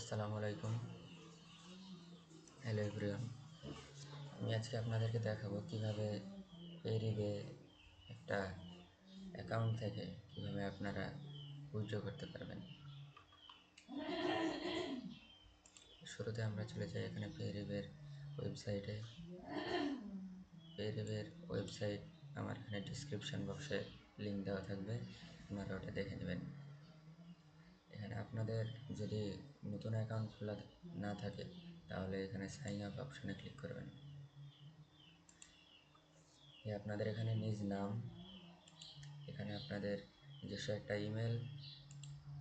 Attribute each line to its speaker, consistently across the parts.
Speaker 1: আসসালামু আলাইকুম। Hello everyone. আমি আজকে আপনাদেরকে দেখাবো কিভাবে পেরিবে একটা অ্যাকাউন্ট থেকে কিভাবে আপনারা উইথড্র করতে পারবেন। শুরুতে আমরা চলে যাই এখানে পেরিবের ওয়েবসাইটে। পেরিবের ওয়েবসাইট আমার এখানে ডিসক্রিপশন বক্সে লিঙ্ক দেওয়া থাকবে, আপনারা ওটা দেখে নেবেন। এখানে আপনাদের যদি নতুন অ্যাকাউন্ট খোলা না থাকে তাহলে এখানে সাইন আপ অপশানে ক্লিক করবেন। আপনাদের এখানে নিজ নাম, এখানে আপনাদের নিজস্ব একটা ইমেল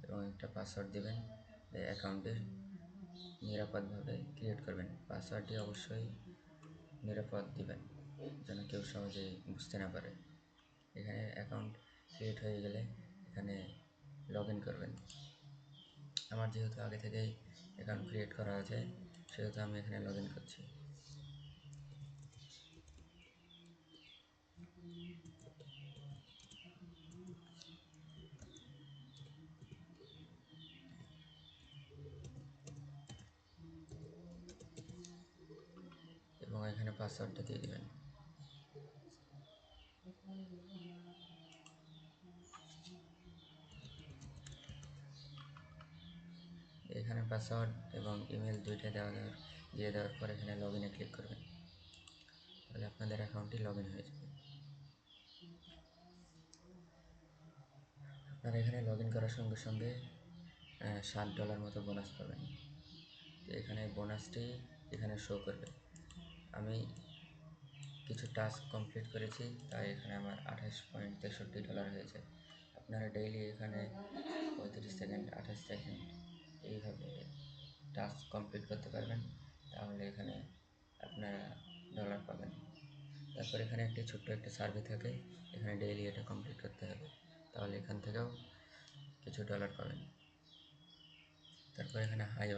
Speaker 1: এবং একটা পাসওয়ার্ড দেবেন। এই অ্যাকাউন্টে নিরাপদভাবে ক্রিয়েট করবেন। পাসওয়ার্ডটি অবশ্যই নিরাপদ দিবেন যেন কেউ সহজে বুঝতে না পারে। এখানে অ্যাকাউন্ট ক্রিয়েট হয়ে গেলে এখানে লগ ইন করবেন। আমার যেহেতু আগে থেকেই অ্যাকাউন্ট ক্রিয়েট করা আছে সেহেতু আমি এখানে লগ ইন করছি। এবং এখানে পাসওয়ার্ডটা দিয়ে দেবেন। এখানে পাসওয়ার্ড এবং ইমেল দুইটা দিয়ে দেওয়ার পর এখানে লগ ইনে ক্লিক করবেন। তাহলে আপনাদের অ্যাকাউন্টটি লগ ইন হয়ে যাবে। আপনারা এখানে লগ ইন করার সঙ্গে সঙ্গে $7 মতো বোনাস পাবেন। তো এখানে বোনাসটি এখানে শো করবে। আমি কিছু টাস্ক কমপ্লিট করেছি তাই এখানে আমার $28.63 হয়েছে। আপনারা ডেইলি এখানে 35 সেকেন্ড 28 সেকেন্ড এইভাবে টাস্ক কমপ্লিট করতে পারবেন, তাহলে এখানে আপনারা ডলার পাবেন। তারপর এখানে একটি ছোট্ট একটা সার্ভে থাকে, এখানে ডেইলি এটা কমপ্লিট করতে হবে, তাহলে এখান থেকেও কিছু ডলার পাবেন। তারপর এখানে হাই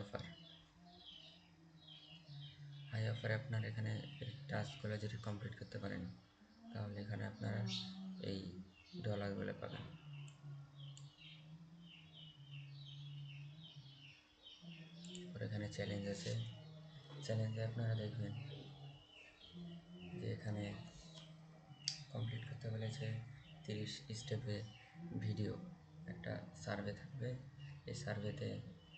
Speaker 1: অফারে আপনার এখানে এই টাস্কগুলো যদি কমপ্লিট করতে পারেন তাহলে এখানে আপনারা এই ডলারগুলো পাবেন। আর এখানে চ্যালেঞ্জ আছে, চ্যালেঞ্জে আপনারা দেখবেন যে এখানে কমপ্লিট করতে বলেছে 30 স্টেপে ভিডিও, একটা সার্ভে থাকবে। এই সার্ভেতে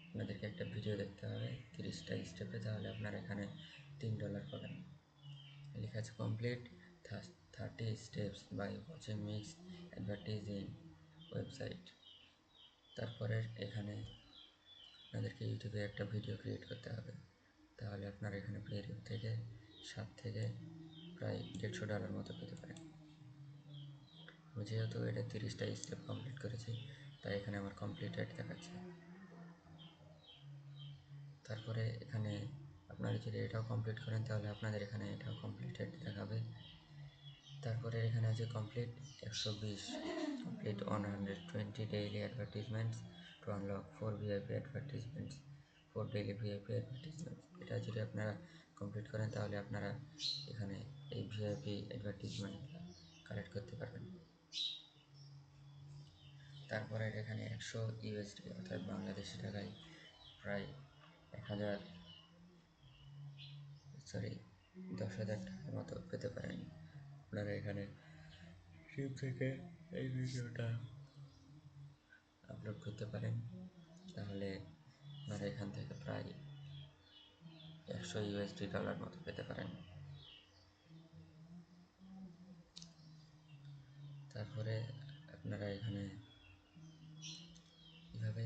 Speaker 1: আপনাদেরকে একটা ভিডিও দেখতে হবে 30টা স্টেপে, তাহলে আপনারা এখানে $3 পাবেন। লেখা আছে complete 30 steps by watching mix advertising website. তারপরে এখানে আপনাদেরকে ইউটিউবে একটা ভিডিও ক্রিয়েট করতে হবে, তাহলে আপনারা এখানে পেরিব থেকে 7 থেকে প্রায় $150 মতো পেতে পারেন। আমি যেহেতু এটা 30টা স্টেপ কমপ্লিট করেছি তাই এখানে আমার কমপ্লিটেড দেখাচ্ছে। তারপরে এখানে আপনারা যদি এটাও কমপ্লিট করেন তাহলে আপনাদের এখানে এটাও কমপ্লিটেড দেখাবে। তারপরে এখানে আছে complete 120, complete 120 daily advertisements to unlock 4 VIP advertisements, 4 daily VIP advertisements. এটা যদি আপনারা কমপ্লিট করেন তাহলে আপনারা এখানে এই VIP অ্যাডভার্টিজমেন্ট কালেক্ট করতে পারবেন। তারপরে এখানে 100 USD অর্থাৎ বাংলাদেশি টাকায় প্রায় 10,000 টাকার মতো পেতে পারেন। আপনারা এখানে শিপ থেকে এই ভিডিওটা আপলোড করতে পারেন, তাহলে আপনারা এখান থেকে প্রায় 100 USD ডলার মতো পেতে পারেন। তারপরে আপনারা এখানে কীভাবে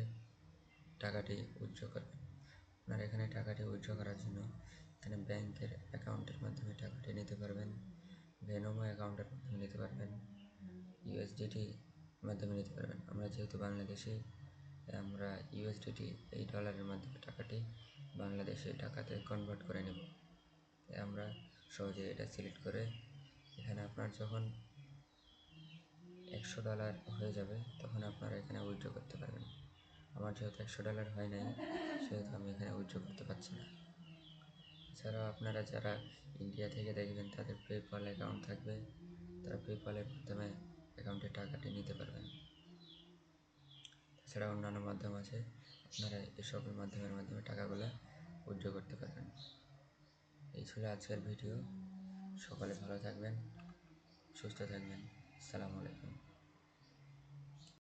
Speaker 1: টাকাটি উইথড্র করবেন। আপনারা এখানে টাকাটি উইথড্র করার জন্য এখানে ব্যাংকের অ্যাকাউন্টের মাধ্যমে টাকাটি নিতে পারবেন, ভেনোমো অ্যাকাউন্টের মাধ্যমে নিতে পারবেন, USDT মাধ্যমে নিতে পারবেন। আমরা যেহেতু বাংলাদেশি আমরা USDT এই ডলারের মাধ্যমে টাকাটি বাংলাদেশি টাকাতে কনভার্ট করে নেব। তাই আমরা সহজে এটা সিলেক্ট করে এখানে আপনার যখন $100 হয়ে যাবে তখন আপনারা এখানে উইথড্র করতে পারবেন। আমার যেহেতু $100 হয় নাই সেহেতু আমি এখানে উইথড্র করতে পারছি না। এছাড়াও আপনারা যারা ইন্ডিয়া থেকে দেখবেন তাদের পেপ্যাল অ্যাকাউন্ট থাকবে, তারা পেপ্যালের মাধ্যমে অ্যাকাউন্টে টাকাটি নিতে পারবেন। এছাড়া অন্যান্য মাধ্যম আছে, আপনারা এসবের মাধ্যমে টাকাগুলো উইথড্র করতে পারবেন। এই ছিল আজকের ভিডিও। সকলে ভালো থাকবেন, সুস্থ থাকবেন। আসসালামু আলাইকুম।